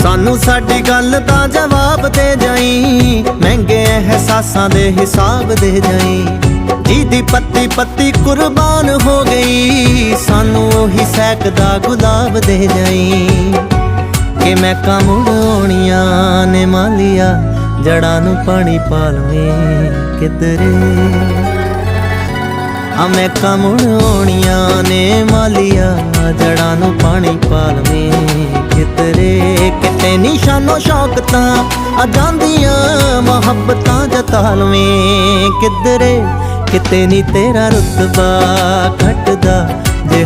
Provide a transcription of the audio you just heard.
ਸਾਨੂੰ ਸਾਡੀ ਗੱਲ ਦਾ ਜਵਾਬ ਦੇ ਜਾਈ, ਮਹਿੰਗੇ ਅਹਿਸਾਸਾਂ ਦੇ ਹਿਸਾਬ ਦੇ ਜਾਈ। ਜਿਹਦੀ ਪੱਤੀ ਪੱਤੀ ਕੁਰਬਾਨ ਹੋ ਗਈ, ਸਾਨੂੰ ਉਹੀ ਸਹਿਕਦਾ ਗੁਲਾਬ ਦੇ ਜਾਈ। ਕਿ ਮੈਂ ਮੁੜ ਆਉਣੀਆਂ ਨੇ ਮਾਲੀਆ, ਜੜਾਂ ਨੂੰ ਪਾਣੀ ਪਾ ਲਵੇਂ ਕਿਧਰੇ। ਮੈਂ ਮੁੜ ਆਉਣੀਆਂ ਨੇ ਮਾਲੀਆ, ਜੜਾਂ ਨੂੰ ਪਾਣੀ ਪਾ ਲਵੇਂ ਕਿਧਰੇ। ਕਿਤੇ ਨਿਸ਼ਾਨੋ ਸ਼ੌਕਤਾਂ ਆ ਜਾਂਦੀਆਂ, ਮੁਹੱਬਤਾਂ ਜਤਾ ਲਵੇਂ ਕਿਧਰੇ। ਕਿਤੇ ਨੀ ਤੇਰਾ ਰੁਤਬਾ ਘਟਦਾ, ਜੇ